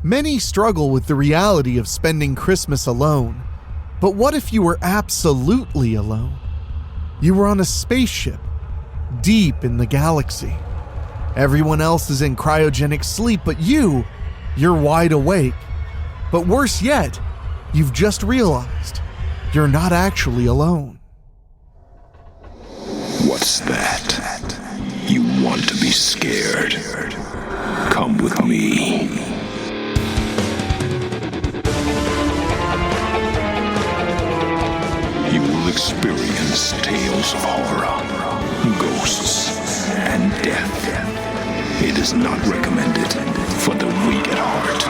Many struggle with the reality of spending Christmas alone. But what if you were absolutely alone? You were on a spaceship, deep in the galaxy. Everyone else is in cryogenic sleep, but you're wide awake. But worse yet, you've just realized you're not actually alone. What's that? You want to be scared? Come with me. You will experience tales of horror, ghosts, and death. It is not recommended for the weak at heart.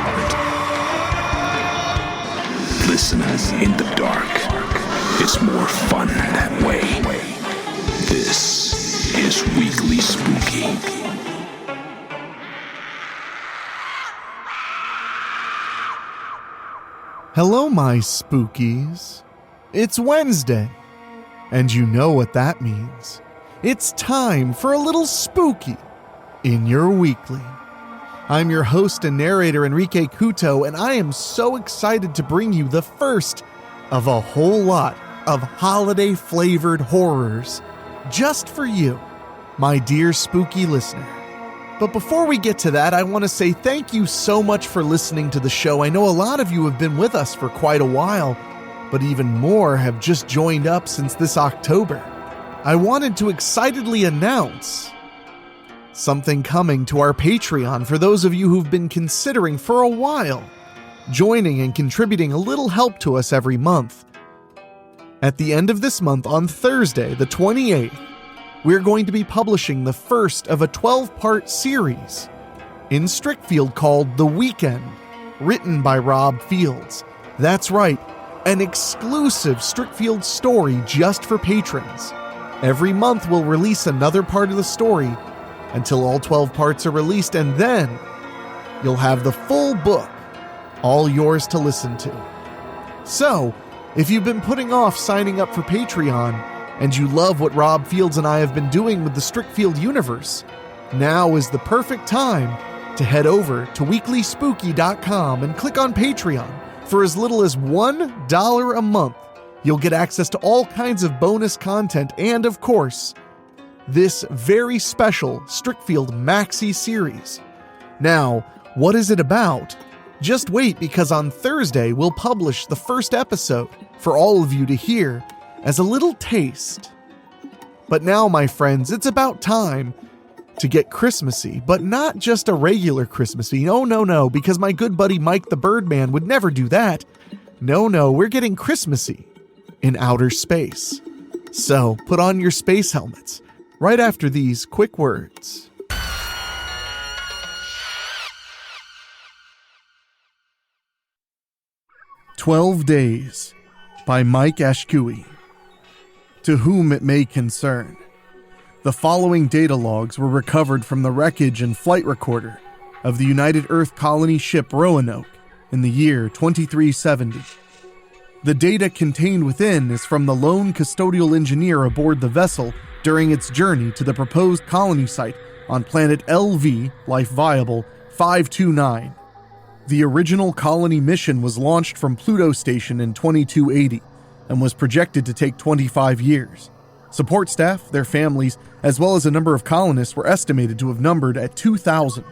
Listen in the dark. It's more fun that way. This is Weekly Spooky. Hello, my spookies. It's Wednesday, and you know what that means. It's time for a little spooky in your weekly. I'm your host and narrator, Enrique Couto, and I am so excited to bring you the first of a whole lot of holiday-flavored horrors just for you, my dear spooky listener. But before we get to that, I want to say thank you so much for listening to the show. I know a lot of you have been with us for quite a while, but even more have just joined up since this October. I wanted to excitedly announce something coming to our Patreon for those of you who've been considering for a while joining and contributing a little help to us every month. At the end of this month, on Thursday, the 28th, we're going to be publishing the first of a 12-part series in Strickfield called The Weekend, written by Rob Fields. That's right, an exclusive Strickfield story just for patrons. Every month we'll release another part of the story until all 12 parts are released, and then you'll have the full book, all yours to listen to. So, if you've been putting off signing up for Patreon, and you love what Rob Fields and I have been doing with the Strickfield universe, now is the perfect time to head over to weeklyspooky.com and click on Patreon. For as little as $1 a month, you'll get access to all kinds of bonus content and, of course, this very special Strickfield Maxi series. Now, what is it about? Just wait, because on Thursday we'll publish the first episode for all of you to hear as a little taste. But now, my friends, it's about time to get Christmassy, but not just a regular Christmassy. No, because my good buddy Mike the Birdman would never do that. No, we're getting Christmassy in outer space. So put on your space helmets right after these quick words. "12 Days" by Mike Ashkewe. To whom it may concern, the following data logs were recovered from the wreckage and flight recorder of the United Earth colony ship Roanoke in the year 2370. The data contained within is from the lone custodial engineer aboard the vessel during its journey to the proposed colony site on planet LV, Life Viable, 529. The original colony mission was launched from Pluto Station in 2280 and was projected to take 25 years. Support staff, their families, as well as a number of colonists were estimated to have numbered at 2,000.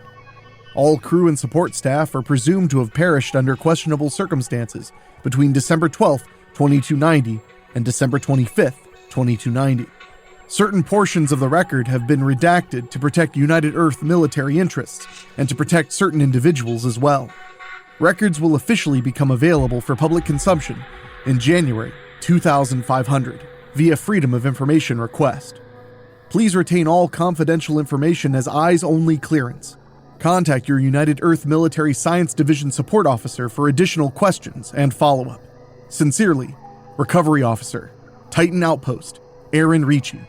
All crew and support staff are presumed to have perished under questionable circumstances between December 12, 2290 and December 25, 2290. Certain portions of the record have been redacted to protect United Earth military interests and to protect certain individuals as well. Records will officially become available for public consumption in January 2500 via Freedom of Information request. Please retain all confidential information as eyes-only clearance. Contact your United Earth Military Science Division support officer for additional questions and follow-up. Sincerely, Recovery Officer, Titan Outpost, Aaron Ricci.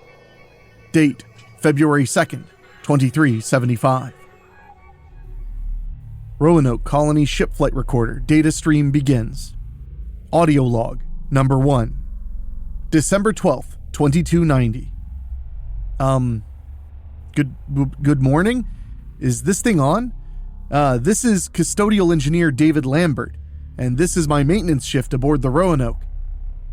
Date, February 2nd, 2375. Roanoke Colony Ship Flight Recorder data stream begins. Audio log, number 1. December 12th, 2290. Good morning? Is this thing on? This is custodial engineer David Lambert, and this is my maintenance shift aboard the Roanoke.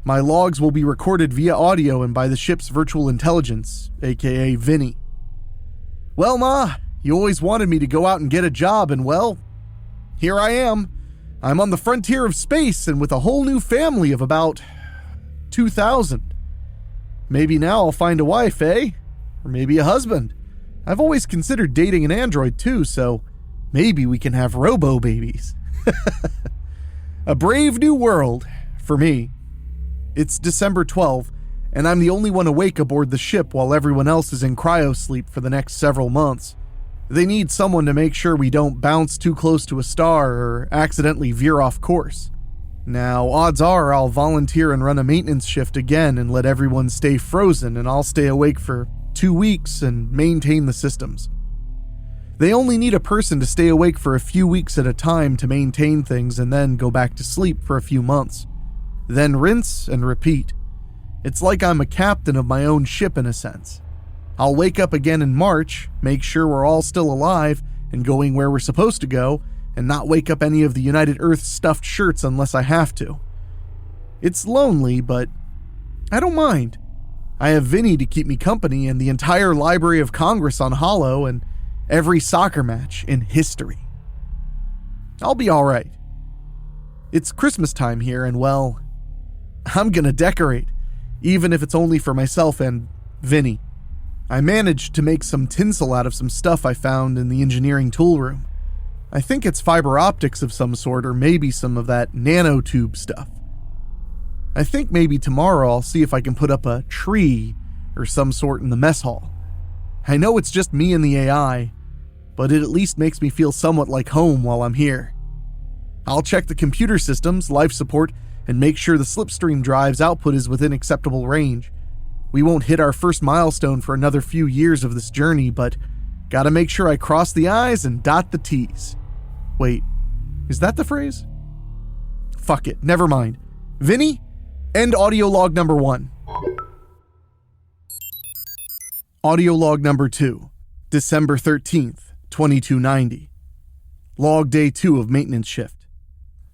My logs will be recorded via audio and by the ship's virtual intelligence, aka Vinny. Well, Ma, you always wanted me to go out and get a job, and well, here I am. I'm on the frontier of space and with a whole new family of about 2,000. Maybe now I'll find a wife, eh? Or maybe a husband. I've always considered dating an android too, so maybe we can have robo-babies. A brave new world, for me. It's December 12th, and I'm the only one awake aboard the ship while everyone else is in cryo-sleep for the next several months. They need someone to make sure we don't bounce too close to a star or accidentally veer off course. Now, odds are I'll volunteer and run a maintenance shift again and let everyone stay frozen, and I'll stay awake for 2 weeks and maintain the systems. They only need a person to stay awake for a few weeks at a time to maintain things and then go back to sleep for a few months. Then rinse and repeat. It's like I'm a captain of my own ship in a sense. I'll wake up again in March, make sure we're all still alive and going where we're supposed to go, and not wake up any of the United Earth stuffed shirts unless I have to. It's lonely, but I don't mind. I have Vinny to keep me company and the entire Library of Congress on Holo and every soccer match in history. I'll be alright. It's Christmas time here and well, I'm gonna decorate, even if it's only for myself and Vinny. I managed to make some tinsel out of some stuff I found in the engineering tool room. I think it's fiber optics of some sort or maybe some of that nanotube stuff. I think maybe tomorrow I'll see if I can put up a tree or some sort in the mess hall. I know it's just me and the AI, but it at least makes me feel somewhat like home while I'm here. I'll check the computer systems, life support, and make sure the slipstream drive's output is within acceptable range. We won't hit our first milestone for another few years of this journey, but gotta make sure I cross the I's and dot the T's. Wait, is that the phrase? Fuck it, never mind. Vinny, end audio log number 1. Audio log number 2, December 13th, 2290. Log day 2 of maintenance shift.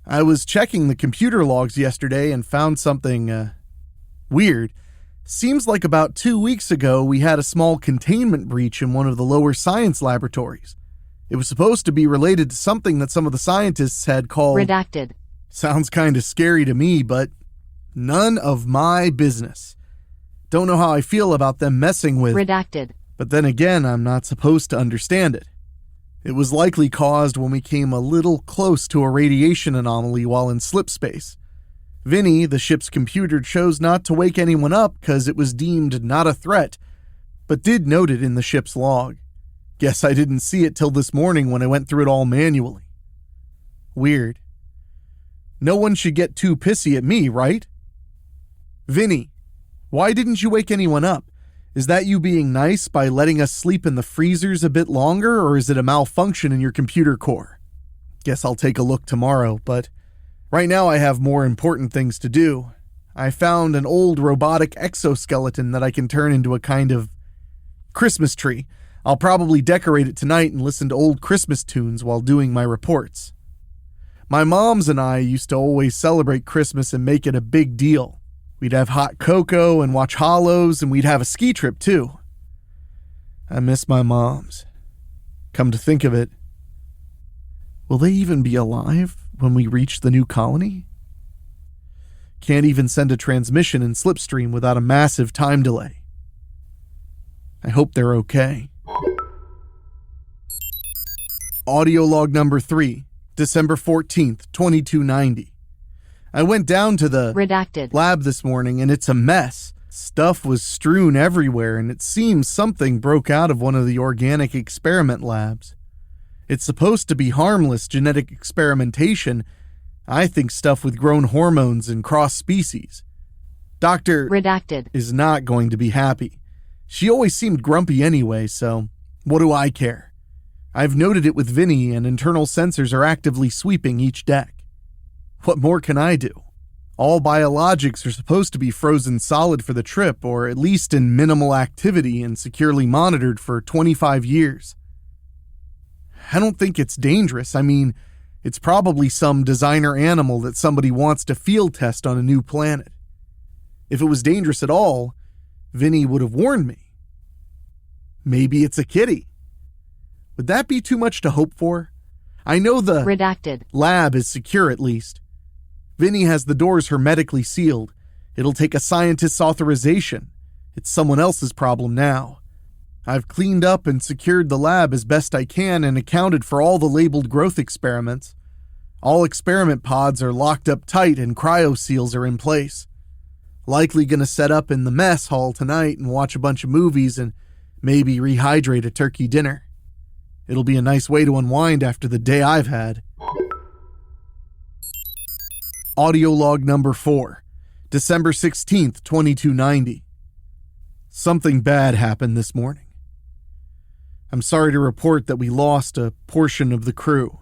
I was checking the computer logs yesterday and found something, weird. Seems like about 2 weeks ago we had a small containment breach in one of the lower science laboratories. It was supposed to be related to something that some of the scientists had called... Redacted. Sounds kinda scary to me, but none of my business. Don't know how I feel about them messing with... Redacted. But then again, I'm not supposed to understand it. It was likely caused when we came a little close to a radiation anomaly while in slip space. Vinny, the ship's computer, chose not to wake anyone up because it was deemed not a threat, but did note it in the ship's log. Guess I didn't see it till this morning when I went through it all manually. Weird. No one should get too pissy at me, right? Vinny, why didn't you wake anyone up? Is that you being nice by letting us sleep in the freezers a bit longer, or is it a malfunction in your computer core? Guess I'll take a look tomorrow, but right now I have more important things to do. I found an old robotic exoskeleton that I can turn into a kind of Christmas tree. I'll probably decorate it tonight and listen to old Christmas tunes while doing my reports. My moms and I used to always celebrate Christmas and make it a big deal. We'd have hot cocoa and watch Hollows, and we'd have a ski trip too. I miss my moms. Come to think of it, will they even be alive when we reach the new colony? Can't even send a transmission in Slipstream without a massive time delay. I hope they're okay. Audio log number 3, December 14th, 2290. I went down to the Redacted. lab this morning and it's a mess. Stuff was strewn everywhere and it seems something broke out of one of the organic experiment labs. It's supposed to be harmless genetic experimentation. I think stuff with grown hormones and cross species. Dr. Redacted. is not going to be happy. She always seemed grumpy anyway, so what do I care? I've noted it with Vinny, and internal sensors are actively sweeping each deck. What more can I do? All biologics are supposed to be frozen solid for the trip, or at least in minimal activity and securely monitored for 25 years. I don't think it's dangerous. I mean, it's probably some designer animal that somebody wants to field test on a new planet. If it was dangerous at all, Vinny would have warned me. Maybe it's a kitty. Would that be too much to hope for? I know the Redacted. Lab is secure at least. Vinny has the doors hermetically sealed. It'll take a scientist's authorization. It's someone else's problem now. I've cleaned up and secured the lab as best I can and accounted for all the labeled growth experiments. All experiment pods are locked up tight and cryo seals are in place. Likely gonna set up in the mess hall tonight and watch a bunch of movies and maybe rehydrate a turkey dinner. It'll be a nice way to unwind after the day I've had. Audio log number 4, December 16th, 2290. Something bad happened this morning. I'm sorry to report that we lost a portion of the crew.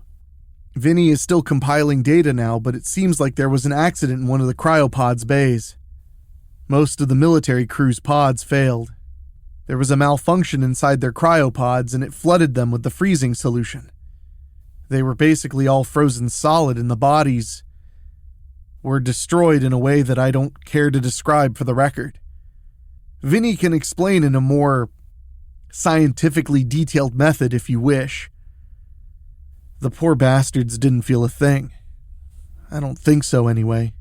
Vinny is still compiling data now, but it seems like there was an accident in one of the cryopod's bays. Most of the military crew's pods failed. There was a malfunction inside their cryopods and it flooded them with the freezing solution. They were basically all frozen solid and the bodies were destroyed in a way that I don't care to describe for the record. Vinny can explain in a more scientifically detailed method if you wish. The poor bastards didn't feel a thing. I don't think so anyway.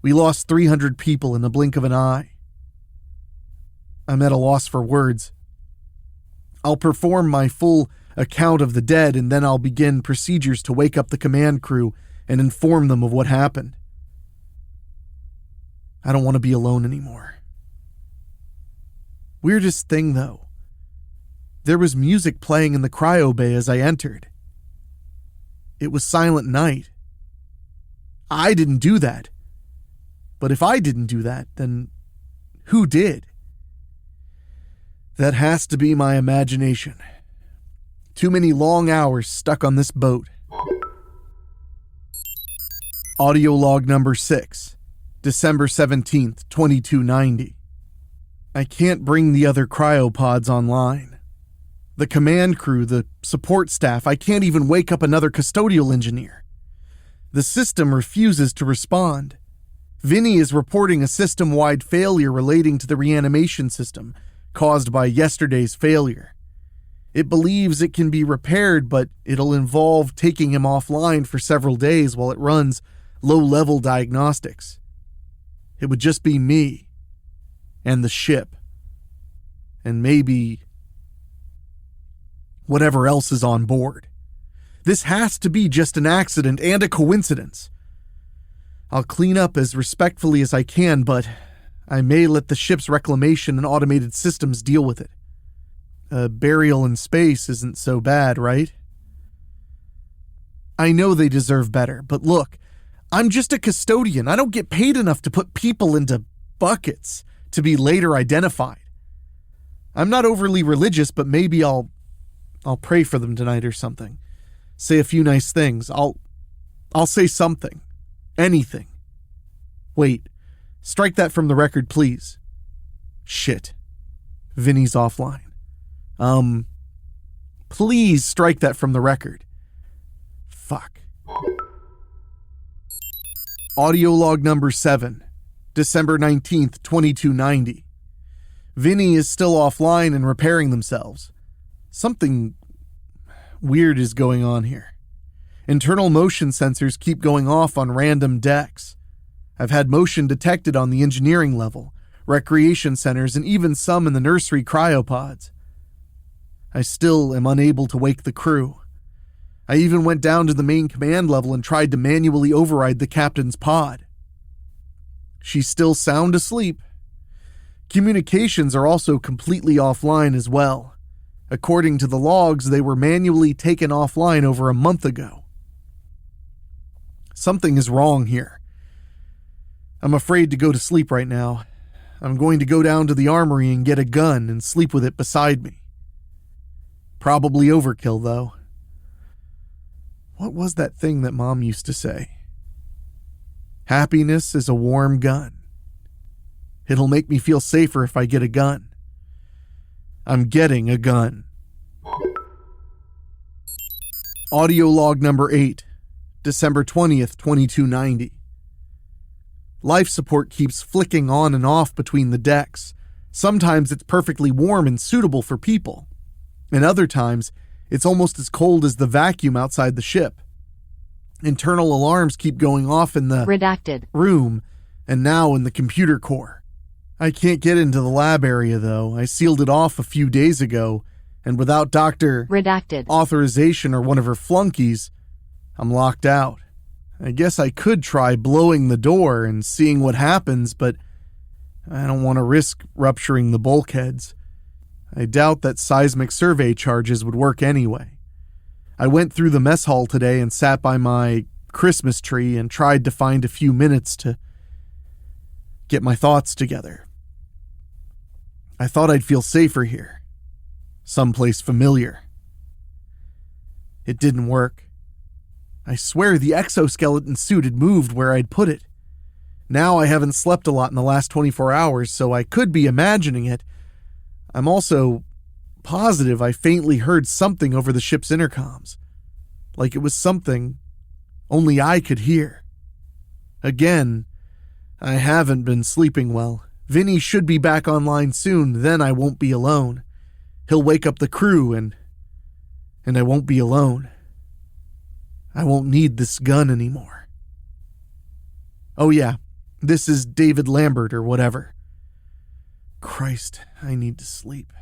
We lost 300 people in the blink of an eye. I'm at a loss for words. I'll perform my full account of the dead and then I'll begin procedures to wake up the command crew and inform them of what happened. I don't want to be alone anymore. Weirdest thing though, there was music playing in the cryo bay as I entered. It was silent night. I didn't do that. But if I didn't do that, then who did? That has to be my imagination. Too many long hours stuck on this boat. Audio log number 6, December 17th, 2290. I can't bring the other cryopods online. The command crew, the support staff, I can't even wake up another custodial engineer. The system refuses to respond. Vinny is reporting a system-wide failure relating to the reanimation system, caused by yesterday's failure. It believes it can be repaired, but it'll involve taking him offline for several days while it runs low-level diagnostics. It would just be me, and the ship, and maybe whatever else is on board. This has to be just an accident and a coincidence. I'll clean up as respectfully as I can, but I may let the ship's reclamation and automated systems deal with it. A burial in space isn't so bad, right? I know they deserve better, but look, I'm just a custodian. I don't get paid enough to put people into buckets to be later identified. I'm not overly religious, but maybe I'll pray for them tonight or something. Say a few nice things. I'll say something. Anything. Wait. Strike that from the record, please. Shit. Vinny's offline. Please strike that from the record. Fuck. Audio log number 7, December 19th, 2290. Vinny is still offline and repairing themselves. Something weird is going on here. Internal motion sensors keep going off on random decks. I've had motion detected on the engineering level, recreation centers, and even some in the nursery cryopods. I still am unable to wake the crew. I even went down to the main command level and tried to manually override the captain's pod. She's still sound asleep. Communications are also completely offline as well. According to the logs, they were manually taken offline over a month ago. Something is wrong here. I'm afraid to go to sleep right now. I'm going to go down to the armory and get a gun and sleep with it beside me. Probably overkill, though. What was that thing that Mom used to say? Happiness is a warm gun. It'll make me feel safer if I get a gun. I'm getting a gun. Audio log number 8, December 20th, 2290. Life support keeps flicking on and off between the decks. Sometimes it's perfectly warm and suitable for people, and other times it's almost as cold as the vacuum outside the ship. Internal alarms keep going off in the redacted room and now in the computer core. I can't get into the lab area though. I sealed it off a few days ago, and without Dr. redacted authorization or one of her flunkies, I'm locked out. I guess I could try blowing the door and seeing what happens, but I don't want to risk rupturing the bulkheads. I doubt that seismic survey charges would work anyway. I went through the mess hall today and sat by my Christmas tree and tried to find a few minutes to get my thoughts together. I thought I'd feel safer here. Someplace familiar. It didn't work. I swear the exoskeleton suit had moved where I'd put it. Now I haven't slept a lot in the last 24 hours, so I could be imagining it. I'm also positive I faintly heard something over the ship's intercoms. Like it was something only I could hear. Again, I haven't been sleeping well. Vinny should be back online soon, then I won't be alone. He'll wake up the crew and I won't be alone. I won't need this gun anymore. Oh yeah, this is David Lambert or whatever. Christ, I need to sleep.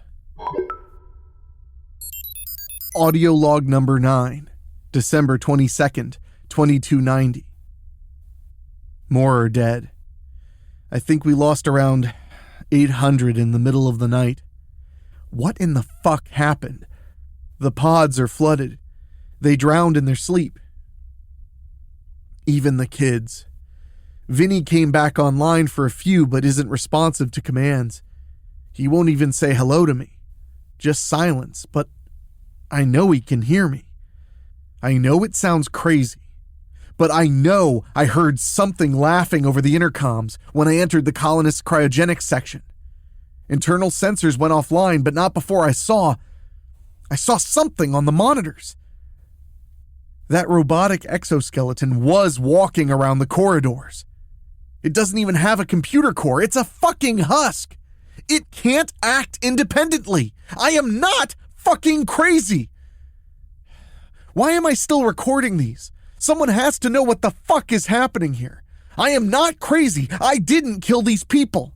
Audio log number 9, December 22nd, 2290. More are dead. I think we lost around 800 in the middle of the night. What in the fuck happened? The pods are flooded. They drowned in their sleep. Even the kids. Vinny came back online for a few but isn't responsive to commands. He won't even say hello to me. Just silence, but I know he can hear me. I know it sounds crazy, but I know I heard something laughing over the intercoms when I entered the colonists' cryogenics section. Internal sensors went offline, but not before I saw something on the monitors. That robotic exoskeleton was walking around the corridors. It doesn't even have a computer core. It's a fucking husk. It can't act independently. I am not fucking crazy. Why am I still recording these? Someone has to know what the fuck is happening here. I am not crazy. I didn't kill these people.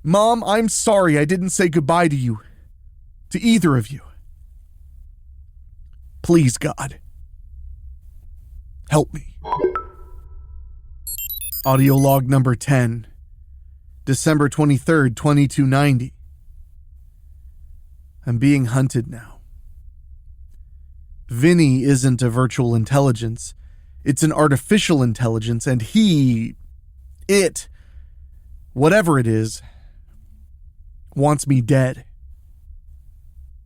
Mom, I'm sorry I didn't say goodbye to you. To either of you. Please, God. Help me. Audio log number 10, December 23rd, 2290. I'm being hunted now. Vinny isn't a virtual intelligence. It's an artificial intelligence, and whatever it is, wants me dead.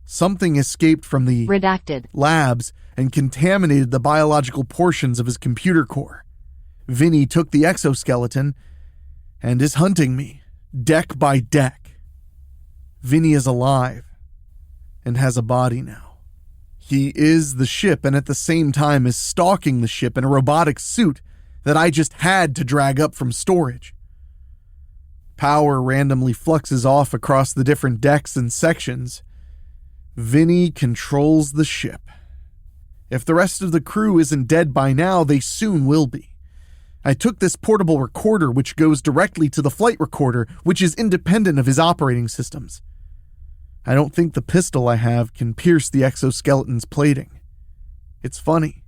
Something escaped from the redacted labs and contaminated the biological portions of his computer core. Vinny took the exoskeleton and is hunting me, deck by deck. Vinny is alive and has a body now. He is the ship and at the same time is stalking the ship in a robotic suit that I just had to drag up from storage. Power randomly fluxes off across the different decks and sections. Vinny controls the ship. If the rest of the crew isn't dead by now, they soon will be. I took this portable recorder which goes directly to the flight recorder, which is independent of his operating systems. I don't think the pistol I have can pierce the exoskeleton's plating. It's funny.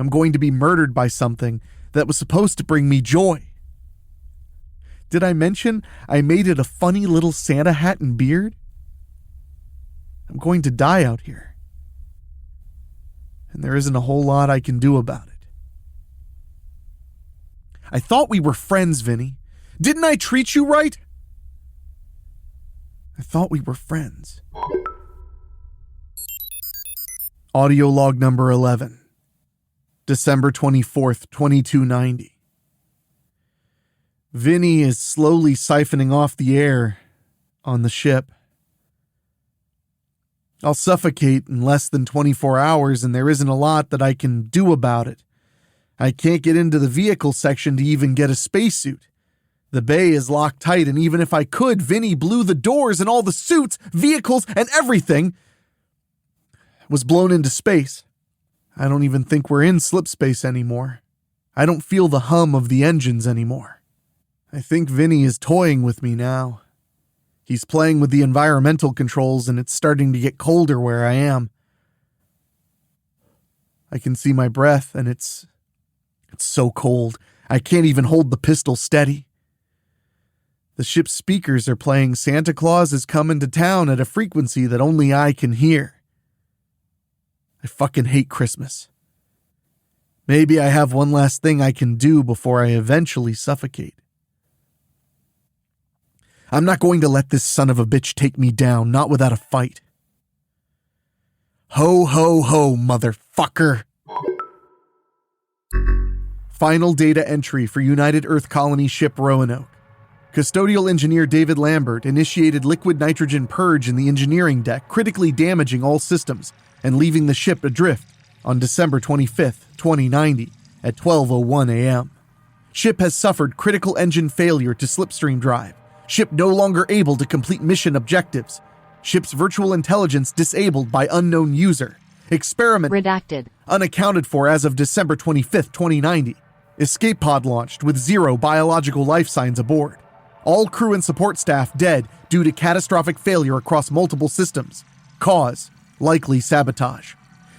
I'm going to be murdered by something that was supposed to bring me joy. Did I mention I made it a funny little Santa hat and beard? I'm going to die out here. And there isn't a whole lot I can do about it. I thought we were friends, Vinny. Didn't I treat you right? I thought we were friends. Audio log number 11, December 24th, 2290. Vinny is slowly siphoning off the air on the ship. I'll suffocate in less than 24 hours, and there isn't a lot that I can do about it. I can't get into the vehicle section to even get a spacesuit. The bay is locked tight, and even if I could, Vinny blew the doors and all the suits, vehicles, and everything was blown into space. I don't even think we're in slipspace anymore. I don't feel the hum of the engines anymore. I think Vinny is toying with me now. He's playing with the environmental controls, and it's starting to get colder where I am. I can see my breath, and it's so cold. I can't even hold the pistol steady. The ship's speakers are playing Santa Claus is Coming to Town at a frequency that only I can hear. I fucking hate Christmas. Maybe I have one last thing I can do before I eventually suffocate. I'm not going to let this son of a bitch take me down, not without a fight. Ho, ho, ho, motherfucker. Final data entry for United Earth Colony ship Roanoke. Custodial engineer David Lambert initiated liquid nitrogen purge in the engineering deck, critically damaging all systems and leaving the ship adrift on December 25th, 2090 at 12:01 a.m. Ship has suffered critical engine failure to slipstream drive. Ship no longer able to complete mission objectives. Ship's virtual intelligence disabled by unknown user. Experiment redacted. Unaccounted for as of December 25th, 2090. Escape pod launched with 0 biological life signs aboard. All crew and support staff dead due to catastrophic failure across multiple systems. Cause: likely sabotage.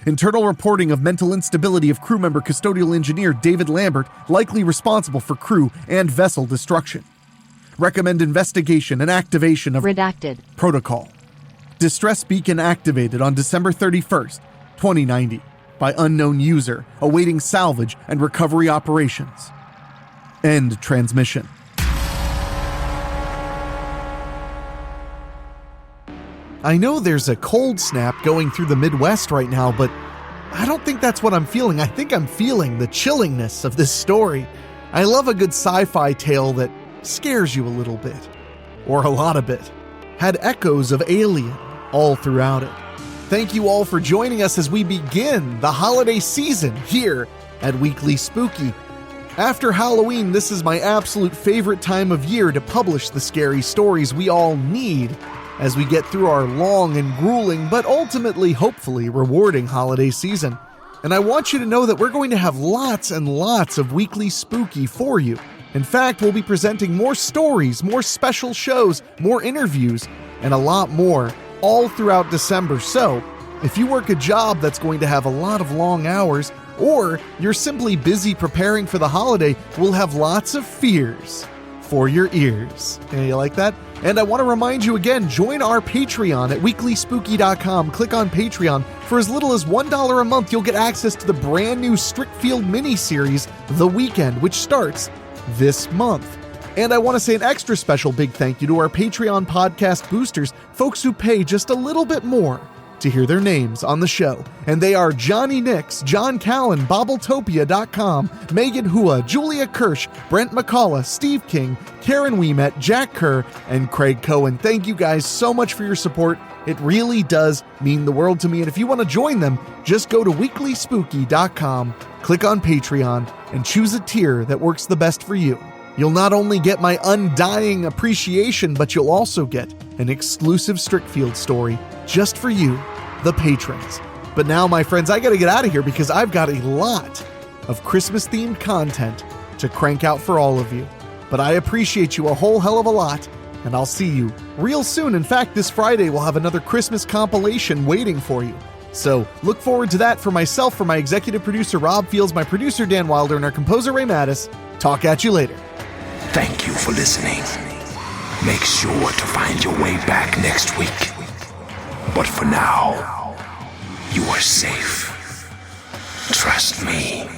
Internal reporting of mental instability of crew member custodial engineer David Lambert, likely responsible for crew and vessel destruction. Recommend investigation and activation of redacted protocol. Distress beacon activated on December 31st, 2090 by unknown user awaiting salvage and recovery operations. End transmission. I know there's a cold snap going through the Midwest right now, but I don't think that's what I'm feeling. I think I'm feeling the chillingness of this story. I love a good sci-fi tale that scares you a little bit, or a lot of it. Had echoes of Alien all throughout it. Thank you all for joining us as we begin the holiday season here at Weekly Spooky. After Halloween, this is my absolute favorite time of year to publish the scary stories we all need as we get through our long and grueling, but ultimately, hopefully, rewarding holiday season. And I want you to know that we're going to have lots and lots of Weekly Spooky for you. In fact, we'll be presenting more stories, more special shows, more interviews, and a lot more all throughout December. So, if you work a job that's going to have a lot of long hours, or you're simply busy preparing for the holiday, we'll have lots of fears for your ears. You like that? And I want to remind you again, join our Patreon at weeklyspooky.com. Click on Patreon. For as little as $1 a month, you'll get access to the brand new Strickfield mini-series, The Weekend, which starts this month. And I want to say an extra special big thank you to our Patreon podcast boosters, folks who pay just a little bit more to hear their names on the show. And they are Johnny Nix, John Callan, Bobbletopia.com, Megan Hua, Julia Kirsch, Brent McCullough, Steve King, Karen Weemet, Jack Kerr, and Craig Cohen. Thank you guys so much for your support. It really does mean the world to me. And if you want to join them, just go to weeklyspooky.com, click on Patreon, and choose a tier that works the best for you. You'll not only get my undying appreciation, but you'll also get an exclusive Strickfield story just for you, the patrons. But now, my friends, I gotta get out of here because I've got a lot of Christmas-themed content to crank out for all of you. But I appreciate you a whole hell of a lot, and I'll see you real soon. In fact, this Friday we'll have another Christmas compilation waiting for you. So look forward to that. For myself, for my executive producer Rob Fields, my producer Dan Wilder, and our composer Ray Mattis, talk at you later. Thank you for listening. Make sure to find your way back next week. But for now, you are safe. Trust me.